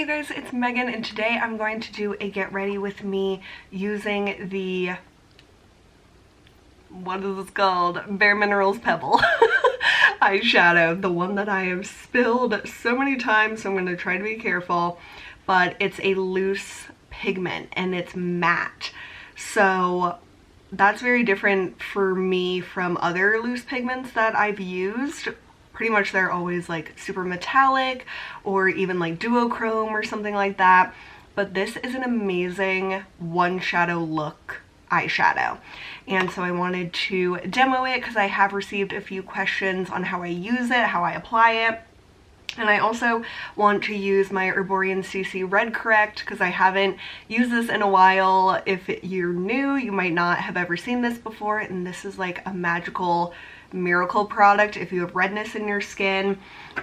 Hey guys, it's Megan, and today I'm going to do a get ready with me using the, what is this called? Bareminerals Pebble eyeshadow, the one that I have spilled so many times, so I'm going to try to be careful, but it's a loose pigment and it's matte. So that's very different for me from other loose pigments that I've used. Pretty much they're always like super metallic or even like duochrome or something like that. But this is an amazing one shadow look eyeshadow. And so I wanted to demo it because I have received a few questions on how I use it, how I apply it. And I also want to use my Erborian CC Red Correct because I haven't used this in a while. If you're new, you might not have ever seen this before, and this is like a magical miracle product if you have redness in your skin.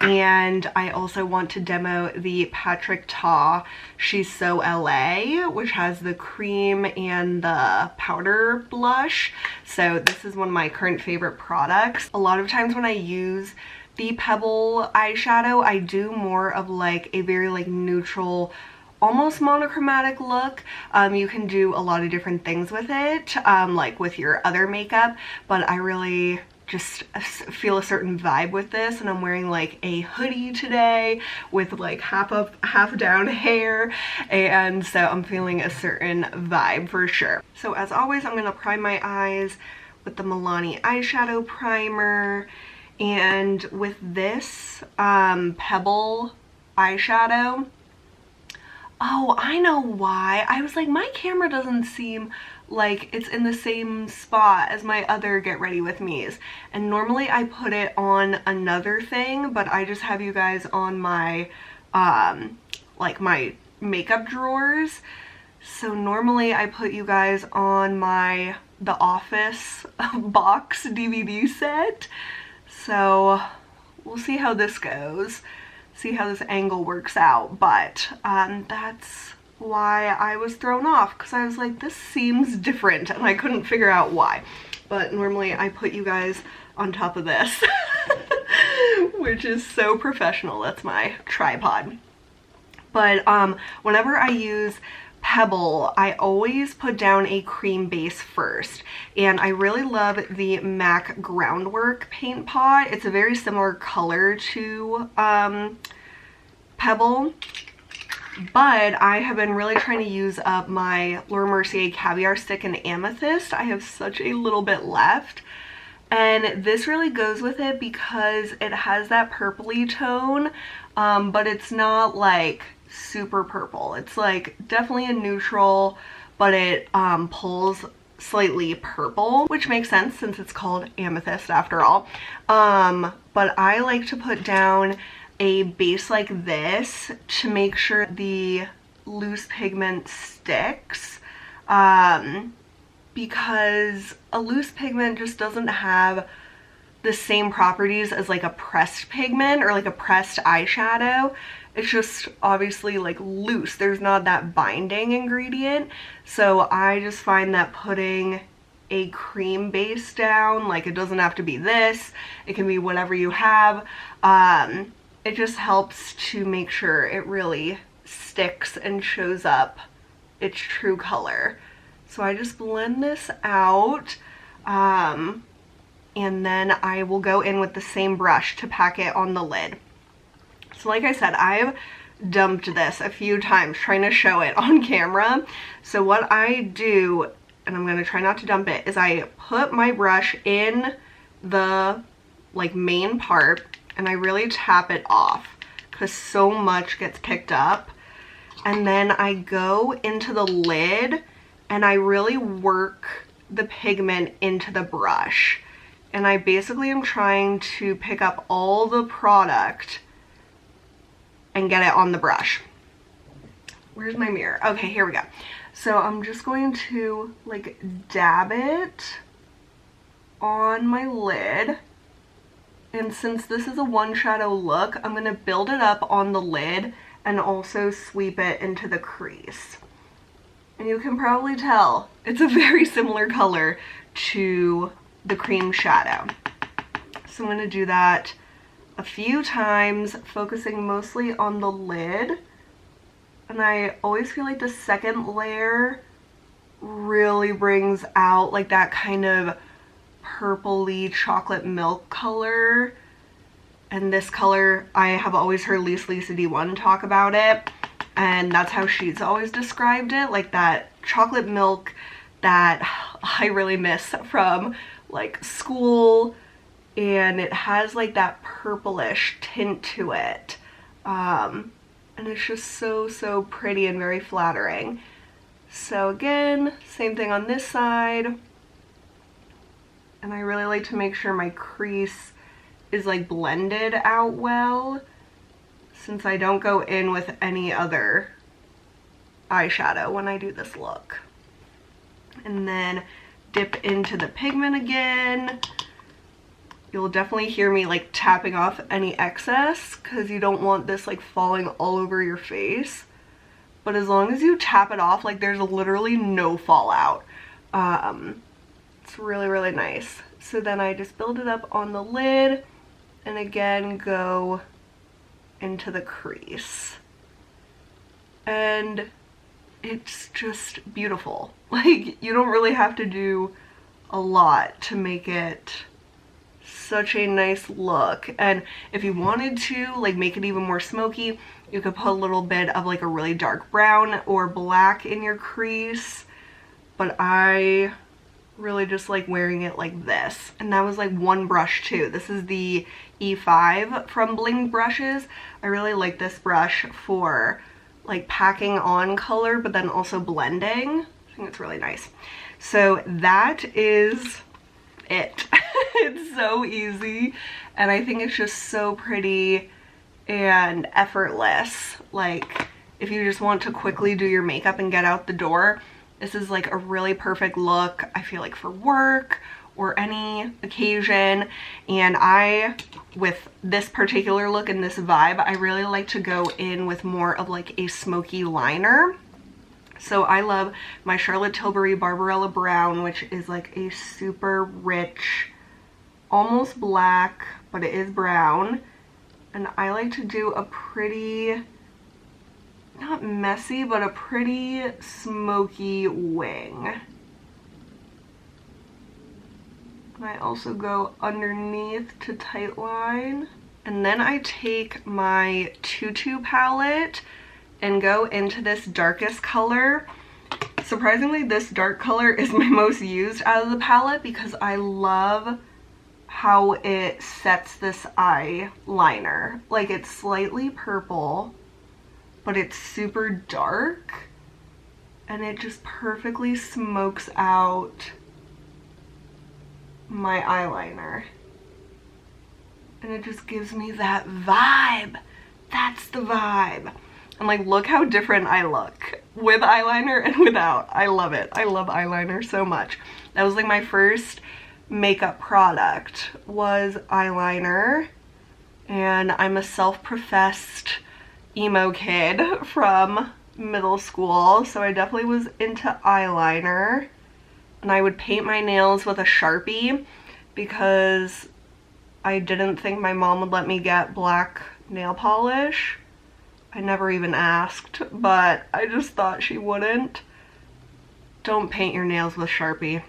And I also want to demo the Patrick Ta She's So LA, which has the cream and the powder blush. So this is one of my current favorite products. A lot of times when I use the Pebble eyeshadow, I do more of like a very like neutral, almost monochromatic look. You can do a lot of different things with it, like with your other makeup, but I really just feel a certain vibe with this, and I'm wearing like a hoodie today with like half up, half down hair, and so I'm feeling a certain vibe for sure. So as always, I'm gonna prime my eyes with the Milani eyeshadow primer. And with this Pebble eyeshadow, oh, I know why. I was like, my camera doesn't seem like it's in the same spot as my other Get Ready With Me's. And normally I put it on another thing, but I just have you guys on my, like my makeup drawers. So normally I put you guys on my The Office box DVD set. So we'll see how this goes, see how this angle works out, but that's why I was thrown off, because I was like, this seems different, and I couldn't figure out why. But normally I put you guys on top of this, which is so professional. That's my tripod. But whenever I use Pebble, I always put down a cream base first, and I really love the MAC Groundwork paint pot. It's a very similar color to Pebble, but I have been really trying to use up my Laura Mercier Caviar Stick in Amethyst. I have such a little bit left, and this really goes with it because it has that purpley tone, but it's not like super purple. It's like definitely a neutral, but it pulls slightly purple, which makes sense since it's called Amethyst after all. But I like to put down a base like this to make sure the loose pigment sticks, because a loose pigment just doesn't have the same properties as like a pressed pigment or like a pressed eyeshadow. It's just obviously like loose. There's not that binding ingredient. So I just find that putting a cream base down, like it doesn't have to be this, it can be whatever you have. It just helps to make sure it really sticks and shows up its true color. So I just blend this out, and then I will go in with the same brush to pack it on the lid. So like I said, I've dumped this a few times trying to show it on camera. So what I do, and I'm going to try not to dump it, is I put my brush in the like main part and I really tap it off because so much gets picked up. And then I go into the lid and I really work the pigment into the brush. And I basically am trying to pick up all the product and get it on the brush. Where's my mirror? Okay, here we go. So I'm just going to like dab it on my lid. And since this is a one shadow look, I'm gonna build it up on the lid and also sweep it into the crease. And you can probably tell it's a very similar color to the cream shadow. So I'm gonna do that a few times, focusing mostly on the lid And I always feel like the second layer really brings out like that kind of purpley chocolate milk color. And this color, I have always heard Lisa D1 talk about it, and that's how she's always described it, like that chocolate milk that I really miss from like school, and it has like that purplish tint to it, and it's just so pretty and very flattering. So again, same thing on this side, and I really like to make sure my crease is like blended out well, since I don't go in with any other eyeshadow when I do this look. And then dip into the pigment again. You'll definitely hear me like tapping off any excess because you don't want this like falling all over your face. But as long as you tap it off, like there's literally no fallout. It's really nice. So then I just build it up on the lid and again go into the crease. And it's just beautiful. Like, you don't really have to do a lot to make it such a nice look. And if you wanted to like make it even more smoky, you could put a little bit of like a really dark brown or black in your crease, but I really just like wearing it like this. And that was like one brush too. This is the E5 from Bling Brushes. I really like this brush for like packing on color but then also blending. I think it's really nice. So that is it. It's so easy, and I think it's just so pretty and effortless. Like, if you just want to quickly do your makeup and get out the door, this is like a really perfect look, I feel like, for work or any occasion. And I, with this particular look and this vibe, I really like to go in with more of like a smoky liner. So I love my Charlotte Tilbury Barbarella Brown, which is like a super rich, almost black, but it is brown. And I like to do a pretty, not messy, but a pretty smoky wing. And I also go underneath to tightline. And then I take my Tutu palette and go into this darkest color. Surprisingly, this dark color is my most used out of the palette because I love how it sets this eyeliner. Like, it's slightly purple, but it's super dark, and it just perfectly smokes out my eyeliner. And it just gives me that vibe. That's the vibe. And like, look how different I look with eyeliner and without. I love it. I love eyeliner so much. That was like my first makeup product, was eyeliner. And I'm a self-professed emo kid from middle school, so I definitely was into eyeliner. And I would paint my nails with a Sharpie because I didn't think my mom would let me get black nail polish. I never even asked, but I just thought she wouldn't. Don't paint your nails with Sharpie.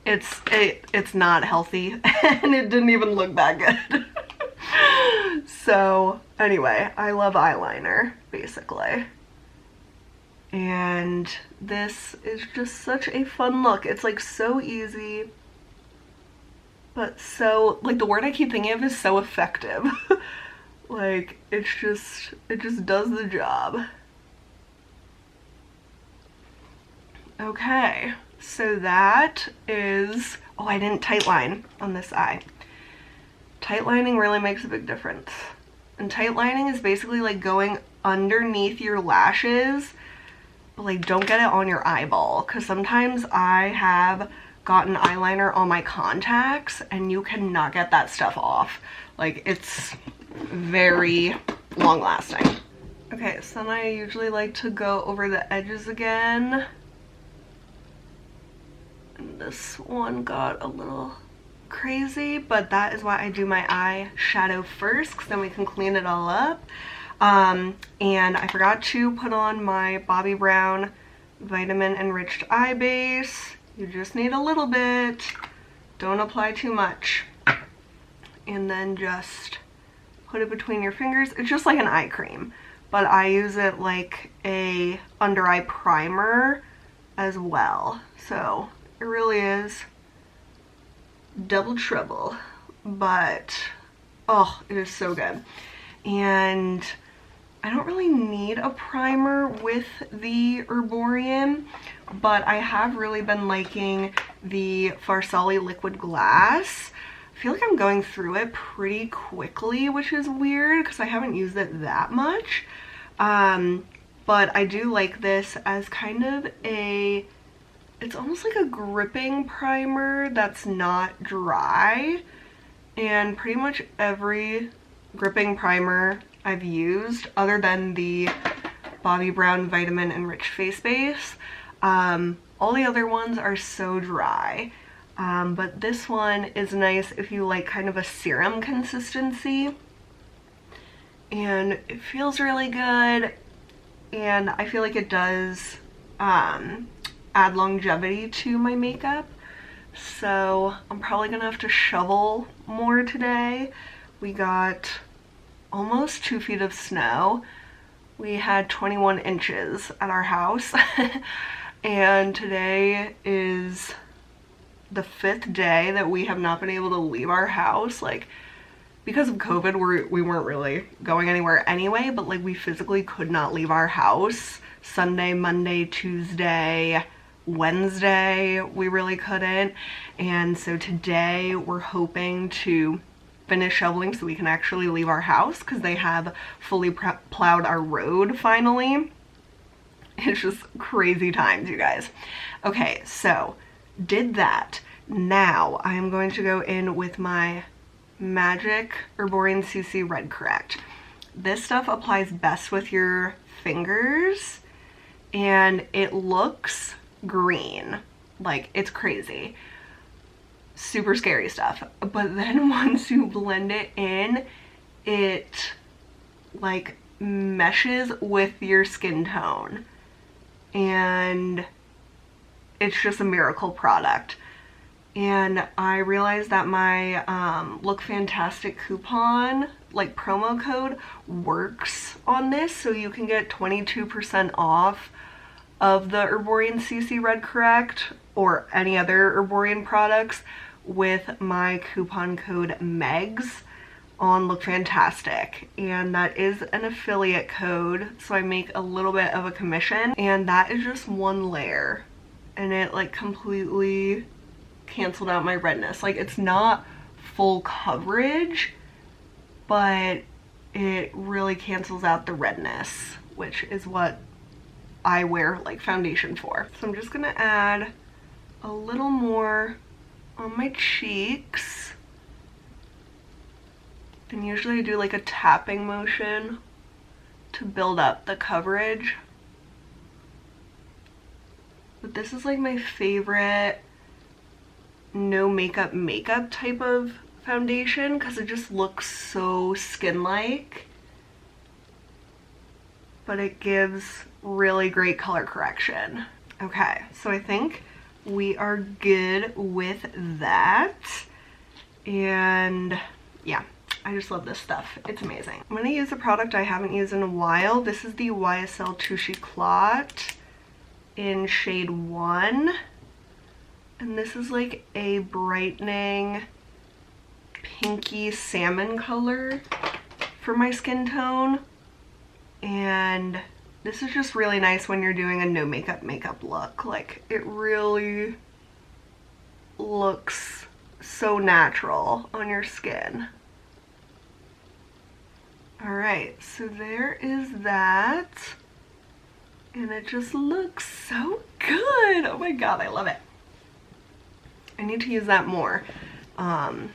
It's not healthy, and it didn't even look that good. So anyway, I love eyeliner, basically. And this is just such a fun look. It's like so easy, but so, like, the word I keep thinking of is so effective. Like, it just does the job. Okay, so that is, oh, I didn't tightline on this eye. Tightlining really makes a big difference. And tightlining is basically like going underneath your lashes, but like don't get it on your eyeball, because sometimes I have gotten eyeliner on my contacts and you cannot get that stuff off. Like, it's very long lasting. Okay, so then I usually like to go over the edges again. And this one got a little crazy, but that is why I do my eyeshadow first, because then we can clean it all up. And I forgot to put on my Bobbi Brown Vitamin Enriched Eye Base. You just need a little bit. Don't apply too much. And then just put it between your fingers. It's just like an eye cream, but I use it like a under eye primer as well. So it really is double trouble, but oh, it is so good. And I don't really need a primer with the Erborian, but I have really been liking the Farsali Liquid Glass. I feel like I'm going through it pretty quickly, which is weird because I haven't used it that much. But I do like this as kind of a, it's almost like a gripping primer that's not dry. And pretty much every gripping primer I've used, other than the Bobbi Brown Vitamin Enriched Face Base, all the other ones are so dry. But this one is nice if you like kind of a serum consistency. And it feels really good. And I feel like it does add longevity to my makeup. So I'm probably gonna have to shovel more today. We got almost 2 feet of snow. We had 21 inches at our house. And today is the 5th day that we have not been able to leave our house. Like, because of COVID, we weren't really going anywhere anyway, but like we physically could not leave our house. Sunday, Monday, Tuesday, Wednesday, we really couldn't. And so today we're hoping to finish shoveling so we can actually leave our house because they have fully plowed our road finally. It's just crazy times, you guys. Okay, so did that. Now I'm going to go in with my Magic Erborian CC Red Correct. This stuff applies best with your fingers and it looks green. Like, it's crazy. Super scary stuff. But then once you blend it in, it like meshes with your skin tone. And it's just a miracle product. And I realized that my Look Fantastic coupon, like promo code, works on this, so you can get 22% off of the Erborian CC Red Correct or any other Erborian products with my coupon code MEGS on Look Fantastic. And that is an affiliate code, so I make a little bit of a commission, and that is just one layer, and it like completely canceled out my redness. Like, it's not full coverage, but it really cancels out the redness, which is what I wear like foundation for. So I'm just gonna add a little more on my cheeks. And usually I do like a tapping motion to build up the coverage. But this is like my favorite no makeup type of foundation because it just looks so skin-like, but it gives really great color correction. Okay, so I think we are good with that. And yeah, I just love this stuff. It's amazing. I'm gonna use a product I haven't used in a while. This is the YSL Touche Clot in shade 1. And this is like a brightening pinky salmon color for my skin tone. And this is just really nice when you're doing a no makeup look. Like, it really looks so natural on your skin. Alright, so there is that. And it just looks so good. Oh my god, I love it. I need to use that more. I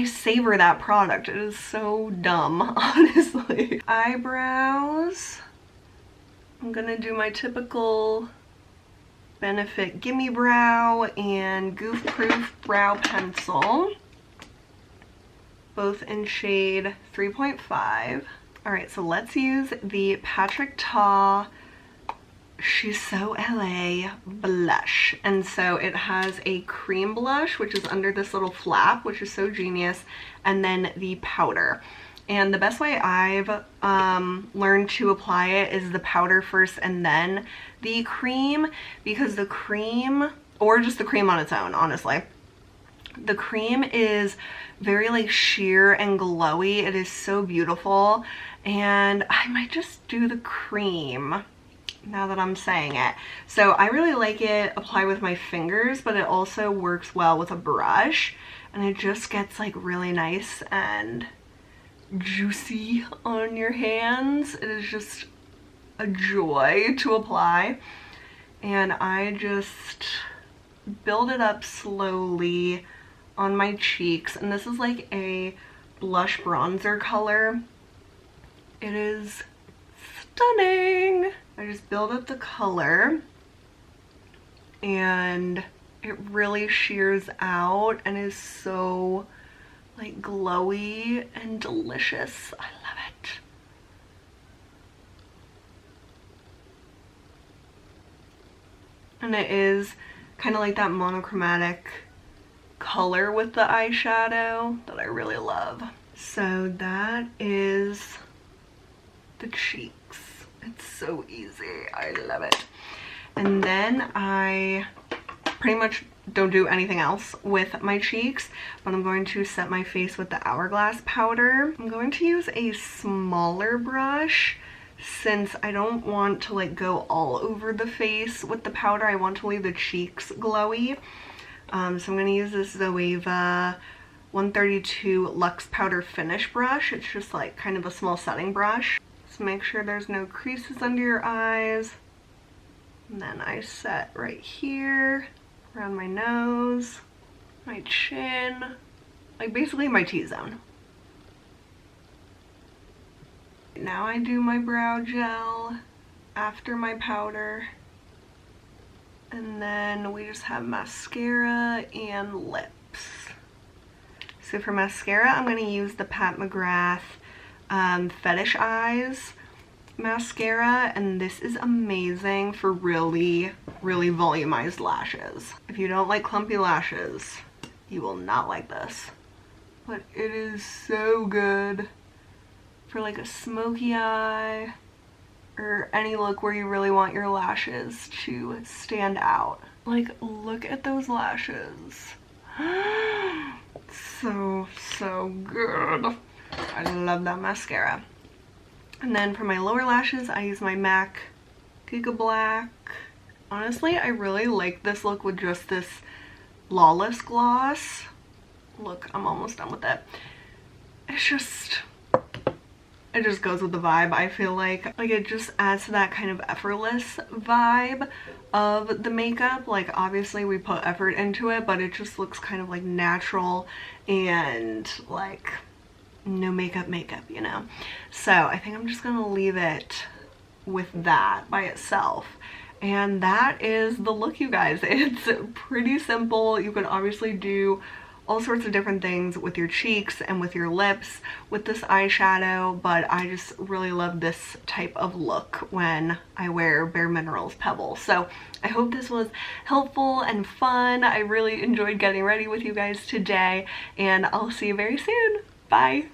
savor that product. It is so dumb, honestly. Eyebrows. I'm gonna do my typical Benefit Gimme Brow and Goof Proof Brow Pencil. both in shade 3.5. All right, so let's use the Patrick Ta She's So LA blush. And so it has a cream blush, which is under this little flap, which is so genius, and then the powder. And the best way I've learned to apply it is the powder first and then the cream, because the cream, or just the cream on its own, honestly, the cream is very like sheer and glowy. It is so beautiful, and I might just do the cream now that I'm saying it. So I really like it applied with my fingers, but it also works well with a brush, and it just gets like really nice and juicy on your hands. It is just a joy to apply, and I just build it up slowly on my cheeks. And this is like a blush bronzer color. It is stunning. I just build up the color, and it really sheers out and is so like glowy and delicious. I love it. And it is kind of like that monochromatic color with the eyeshadow that I really love. So that is the cheeks. It's so easy. I love it. And then I pretty much don't do anything else with my cheeks, but I'm going to set my face with the Hourglass powder. I'm going to use a smaller brush since I don't want to like go all over the face with the powder. I want to leave the cheeks glowy. So I'm going to use this Zoeva 132 Luxe Powder Finish brush. It's just like kind of a small setting brush. So make sure there's no creases under your eyes. And then I set right here, around my nose, my chin, like basically my T-zone. Now I do my brow gel after my powder. And then we just have mascara and lips. So for mascara, I'm going to use the Pat McGrath Fetish Eyes mascara, and this is amazing for really volumized lashes. If you don't like clumpy lashes, you will not like this, but it is so good for like a smoky eye or any look where you really want your lashes to stand out. Like, look at those lashes. So good. I love that mascara. And then for my lower lashes, I use my MAC Giga Black. Honestly, I really like this look with just this Lawless gloss. Look, I'm almost done with it. It just goes with the vibe. I feel like it just adds to that kind of effortless vibe of the makeup. Like, obviously we put effort into it, but it just looks kind of like natural and like no makeup, you know? So I think I'm just gonna leave it with that by itself. And that is the look, you guys. It's pretty simple. You can obviously do all sorts of different things with your cheeks and with your lips with this eyeshadow, but I just really love this type of look when I wear Bareminerals Pebble. So I hope this was helpful and fun. I really enjoyed getting ready with you guys today, and I'll see you very soon. Bye!